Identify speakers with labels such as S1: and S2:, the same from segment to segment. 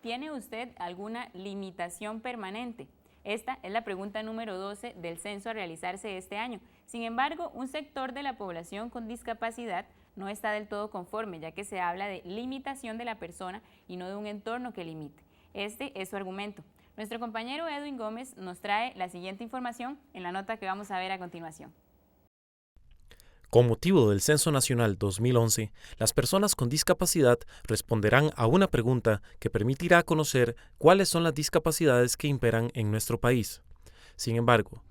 S1: ¿Tiene usted alguna limitación permanente? Esta es la pregunta número 12 del censo a realizarse este año. Sin embargo, un sector de la población con discapacidad no está del todo conforme, ya que se habla de limitación de la persona y no de un entorno que limite. Este es su argumento. Nuestro compañero Edwin Gómez nos trae la siguiente información en la nota que vamos a ver a continuación.
S2: Con motivo del Censo Nacional 2011, las personas con discapacidad responderán a una pregunta que permitirá conocer cuáles son las discapacidades que imperan en nuestro país. Sin embargo,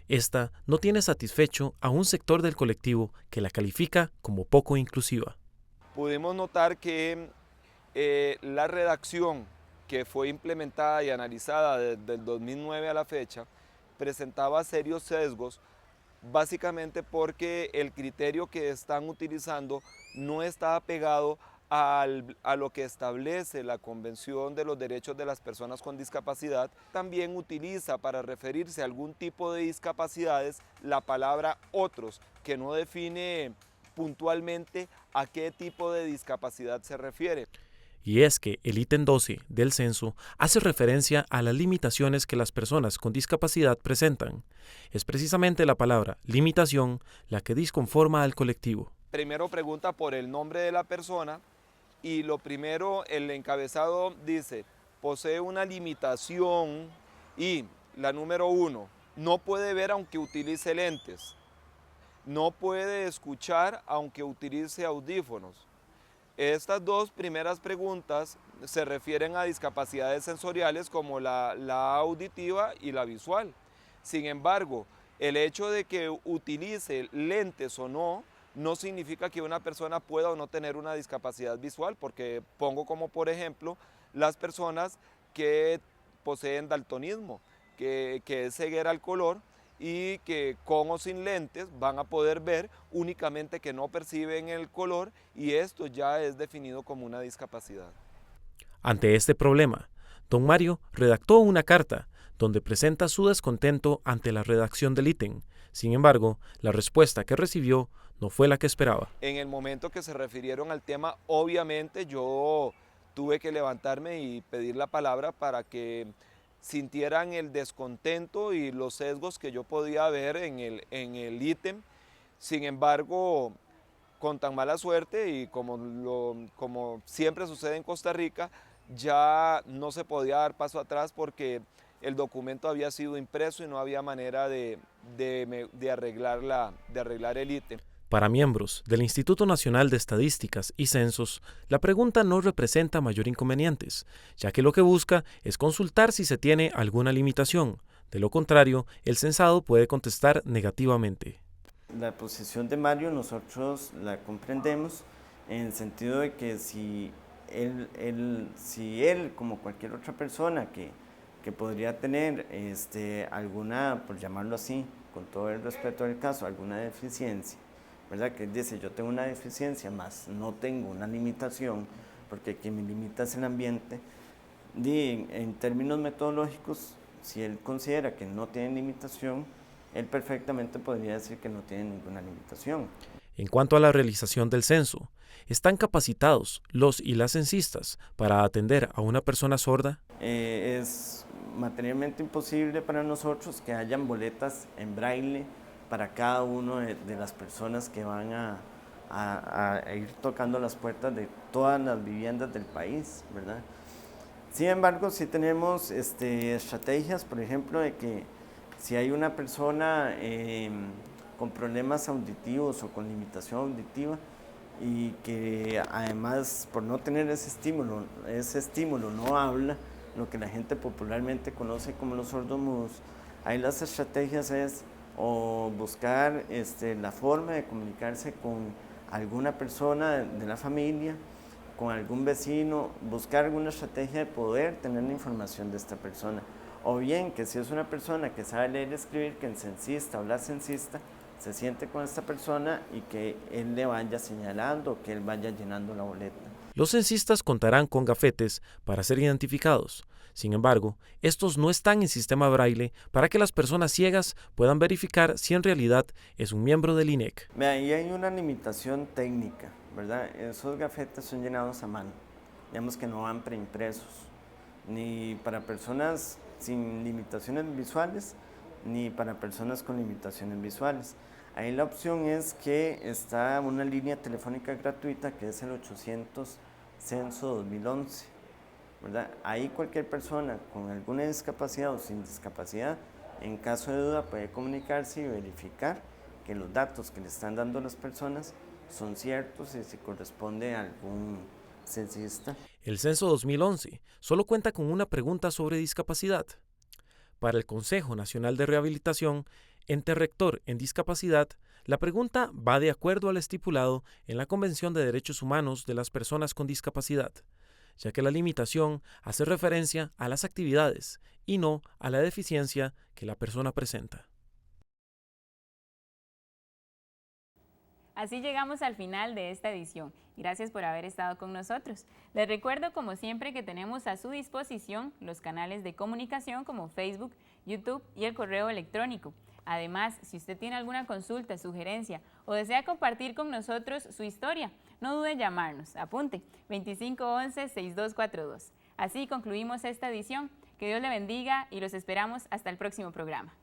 S2: esta no tiene satisfecho a un sector del colectivo que la califica como poco inclusiva.
S3: Pudimos notar que la redacción que fue implementada y analizada desde el 2009 a la fecha presentaba serios sesgos, básicamente porque el criterio que están utilizando no está apegado a lo que establece la Convención de los Derechos de las Personas con Discapacidad. También utiliza para referirse a algún tipo de discapacidades la palabra otros, que no define puntualmente a qué tipo de discapacidad se refiere.
S2: Y es que el ítem 12 del censo hace referencia a las limitaciones que las personas con discapacidad presentan. Es precisamente la palabra limitación la que disconforma al colectivo.
S3: Primero pregunta por el nombre de la persona y lo primero, el encabezado dice, posee una limitación y la número 1, no puede ver aunque utilice lentes, no puede escuchar aunque utilice audífonos. Estas dos primeras preguntas se refieren a discapacidades sensoriales como la auditiva y la visual. Sin embargo, el hecho de que utilice lentes o no, no significa que una persona pueda o no tener una discapacidad visual, porque pongo como por ejemplo las personas que poseen daltonismo, que es ceguera al color, y que con o sin lentes van a poder ver, únicamente que no perciben el color, y esto ya es definido como una discapacidad.
S2: Ante este problema, don Mario redactó una carta donde presenta su descontento ante la redacción del ítem. Sin embargo, la respuesta que recibió no fue la que esperaba.
S3: En el momento que se refirieron al tema, obviamente yo tuve que levantarme y pedir la palabra para que sintieran el descontento y los sesgos que yo podía ver en el ítem. Sin embargo, con tan mala suerte y como siempre sucede en Costa Rica, ya no se podía dar paso atrás porque el documento había sido impreso y no había manera de arreglar el ítem.
S2: Para miembros del Instituto Nacional de Estadísticas y Censos, la pregunta no representa mayor inconvenientes, ya que lo que busca es consultar si se tiene alguna limitación. De lo contrario, el censado puede contestar negativamente.
S4: La posición de Mario nosotros la comprendemos en el sentido de que si él como cualquier otra persona que podría tener alguna, por llamarlo así, con todo el respeto del caso, alguna deficiencia, ¿verdad? Que él dice, yo tengo una deficiencia, más no tengo una limitación, porque quien me limita es el ambiente. En términos metodológicos, si él considera que no tiene limitación, él perfectamente podría decir que no tiene ninguna limitación.
S2: En cuanto a la realización del censo, ¿están capacitados los y las censistas para atender a una persona sorda?
S4: Es materialmente imposible para nosotros que hayan boletas en braille para cada una de las personas que van a ir tocando las puertas de todas las viviendas del país, ¿verdad? Sin embargo, sí tenemos estrategias, por ejemplo, de que si hay una persona con problemas auditivos o con limitación auditiva y que además por no tener ese estímulo no habla, lo que la gente popularmente conoce como los sordomudos, ahí las estrategias es o buscar la forma de comunicarse con alguna persona de la familia, con algún vecino, buscar alguna estrategia de poder tener la información de esta persona. O bien que si es una persona que sabe leer y escribir, que el censista o la censista se siente con esta persona y que él le vaya señalando, que él vaya llenando la boleta.
S2: Los censistas contarán con gafetes para ser identificados. Sin embargo, estos no están en sistema braille para que las personas ciegas puedan verificar si en realidad es un miembro del INEC.
S4: Ahí hay una limitación técnica, ¿verdad? Esos gafetes son llenados a mano, digamos que no van preimpresos. ni para personas sin limitaciones visuales, ni para personas con limitaciones visuales. Ahí la opción es que está una línea telefónica gratuita que es el 800 Censo 2011, ¿verdad? Ahí cualquier persona con alguna discapacidad o sin discapacidad, en caso de duda, puede comunicarse y verificar que los datos que le están dando las personas son ciertos y si corresponde a algún censista.
S2: El Censo 2011 solo cuenta con una pregunta sobre discapacidad. Para el Consejo Nacional de Rehabilitación, ente rector en discapacidad, la pregunta va de acuerdo al estipulado en la Convención de Derechos Humanos de las Personas con Discapacidad, ya que la limitación hace referencia a las actividades y no a la deficiencia que la persona presenta.
S1: Así llegamos al final de esta edición. Gracias por haber estado con nosotros. Les recuerdo, como siempre, que tenemos a su disposición los canales de comunicación como Facebook, YouTube y el correo electrónico. Además, si usted tiene alguna consulta, sugerencia o desea compartir con nosotros su historia, no dude en llamarnos. Apunte, 2511-6242. Así concluimos esta edición. Que Dios le bendiga y los esperamos hasta el próximo programa.